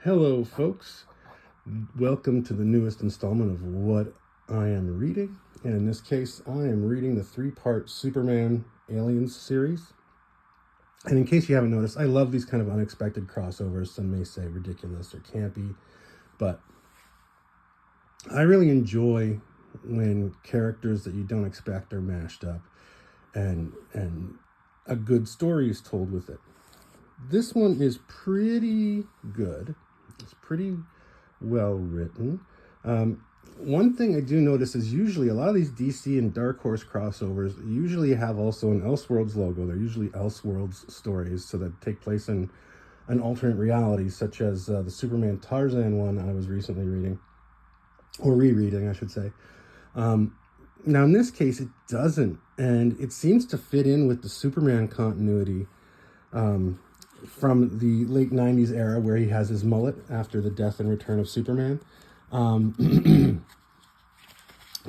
Hello, folks. Welcome to the newest installment of What I Am Reading. And in this case, I am reading the three-part Superman Aliens series. And in case you haven't noticed, I love these kind of unexpected crossovers. Some may say ridiculous or campy, but I really enjoy when characters that you don't expect are mashed up and a good story is told with it. This one is pretty good. It's pretty well written. One thing I do notice is usually a lot of these DC and Dark Horse crossovers usually have also an Elseworlds logo. They're usually Elseworlds stories, so that take place in an alternate reality, such as the Superman Tarzan one I was recently reading, or rereading, I should say. Now, in this case, it doesn't, and it seems to fit in with the Superman continuity from the late 90s era, where he has his mullet after the death and return of Superman.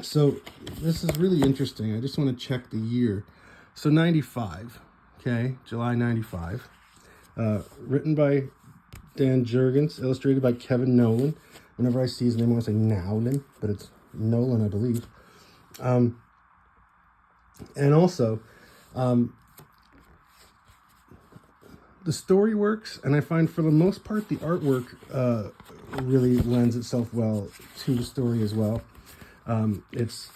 So this is really interesting. I just want to check the year. So 95, okay, July 95. Written by Dan Jurgens, illustrated by Kevin Nowlan. Whenever I see his name, I want to say Nowlan, but it's Nolan, I believe. And also, the story works, and I find for the most part the artwork really lends itself well to the story as well. It's,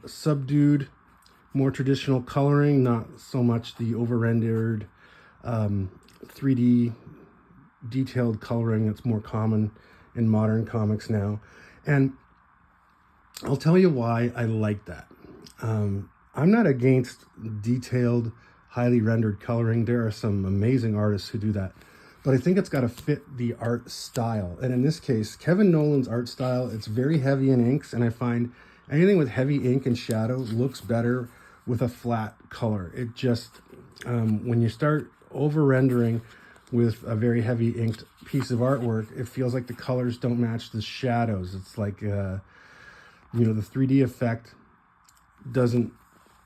subdued, more traditional coloring, not so much the over-rendered 3D detailed coloring that's more common in modern comics now. And I'll tell you why I like that. I'm not against detailed, highly rendered coloring. There are some amazing artists who do that, but I think it's got to fit the art style. And in this case, Kevin Nowlan's art style, it's very heavy in inks, and I find anything with heavy ink and shadow looks better with a flat color. It just, when you start over-rendering with a very heavy inked piece of artwork, it feels like the colors don't match the shadows. It's like, the 3D effect doesn't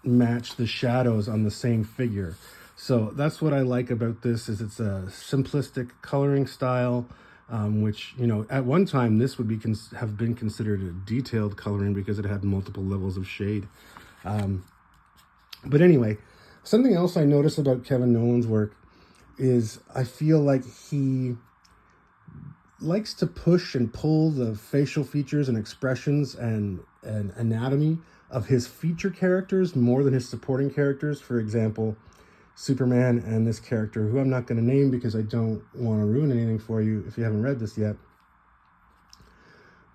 match the shadows on the same figure. So that's what I like about this, is it's a simplistic coloring style, which, at one time this would be have been considered a detailed coloring because it had multiple levels of shade. But anyway, something else I notice about Kevin Nowlan's work is I feel like he likes to push and pull the facial features and expressions and anatomy of his feature characters more than his supporting characters. For example, Superman and this character, who I'm not going to name because I don't want to ruin anything for you if you haven't read this yet.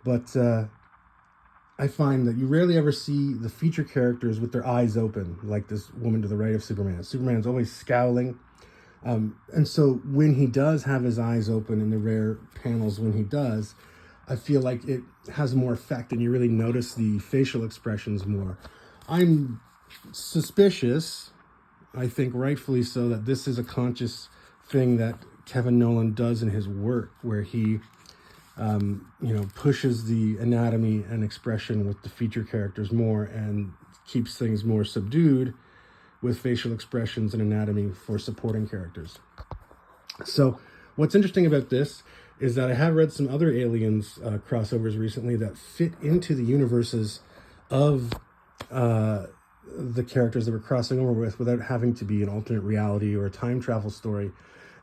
But I find that you rarely ever see the feature characters with their eyes open, like this woman to the right of Superman. Superman's always scowling. And so when he does have his eyes open, in the rare panels when he does, I feel like it has more effect and you really notice the facial expressions more. I'm suspicious, I think rightfully so, that this is a conscious thing that Kevin Nowlan does in his work, where he, pushes the anatomy and expression with the feature characters more and keeps things more subdued with facial expressions and anatomy for supporting characters. So what's interesting about this is that I have read some other Aliens crossovers recently that fit into the universes of the characters that we're crossing over with without having to be an alternate reality or a time travel story.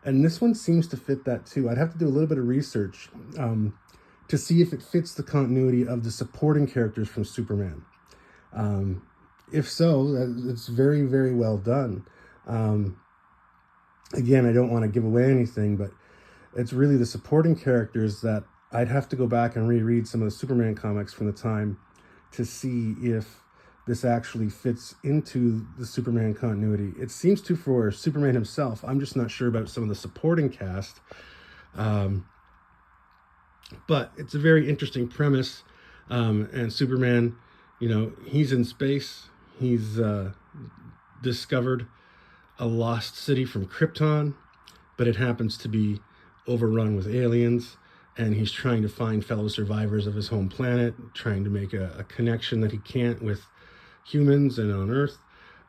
And this one seems to fit that too. I'd have to do a little bit of research to see if it fits the continuity of the supporting characters from Superman. If so, it's very, very well done. Again, I don't want to give away anything, but it's really the supporting characters that I'd have to go back and reread some of the Superman comics from the time to see if this actually fits into the Superman continuity. It seems to for Superman himself. I'm just not sure about some of the supporting cast. But it's a very interesting premise. And Superman, he's in space. He's discovered a lost city from Krypton, but it happens to be overrun with aliens, and he's trying to find fellow survivors of his home planet, trying to make a connection that he can't with humans and on Earth.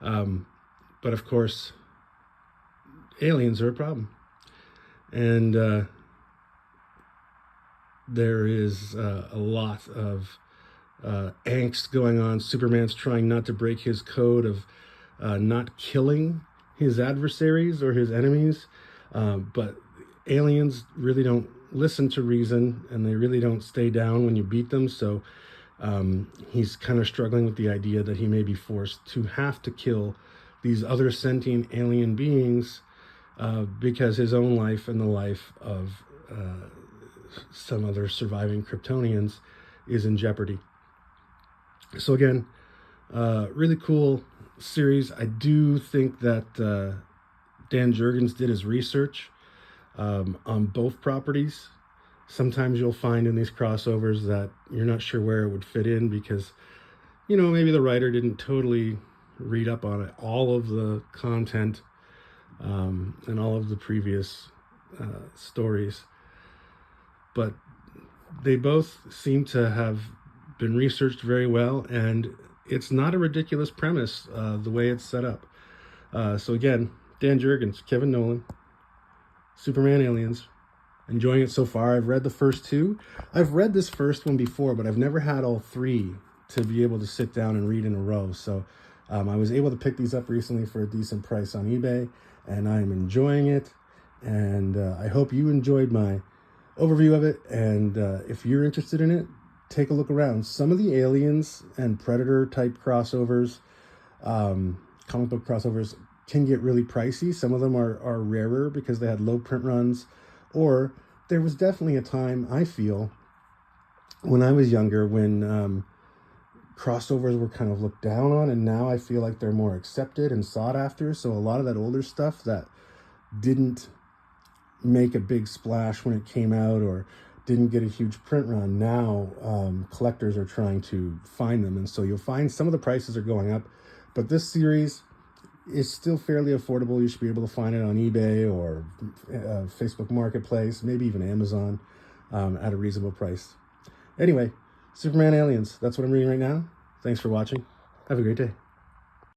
But of course, aliens are a problem. And there is a lot of angst going on. Superman's trying not to break his code of not killing his adversaries or his enemies, but aliens really don't listen to reason, and they really don't stay down when you beat them. So he's kind of struggling with the idea that he may be forced to have to kill these other sentient alien beings because his own life and the life of some other surviving Kryptonians is in jeopardy. So again, really cool series. I do think that Dan Jurgens did his research on both properties. Sometimes you'll find in these crossovers that you're not sure where it would fit in because, you know, maybe the writer didn't totally read up on it, all of the content and all of the previous stories. But they both seem to have been researched very well, and it's not a ridiculous premise the way it's set up. So again, Dan Jurgens, Kevin Nowlan, Superman Aliens. Enjoying it so far. I've read the first two. I've read this first one before, but I've never had all three to be able to sit down and read in a row. So I was able to pick these up recently for a decent price on eBay, and I'm enjoying it. And I hope you enjoyed my overview of it. And if you're interested in it, take a look around. Some of the Aliens and Predator type crossovers, comic book crossovers, can get really pricey. Some of them are rarer because they had low print runs. Or there was definitely a time, I feel, when I was younger, when crossovers were kind of looked down on, and now I feel like they're more accepted and sought after. So a lot of that older stuff that didn't make a big splash when it came out or didn't get a huge print run, now collectors are trying to find them. And so you'll find some of the prices are going up, but this series is still fairly affordable. You should be able to find it on eBay or Facebook Marketplace, maybe even Amazon at a reasonable price. Anyway, Superman Aliens, that's what I'm reading right now. Thanks for watching. Have a great day.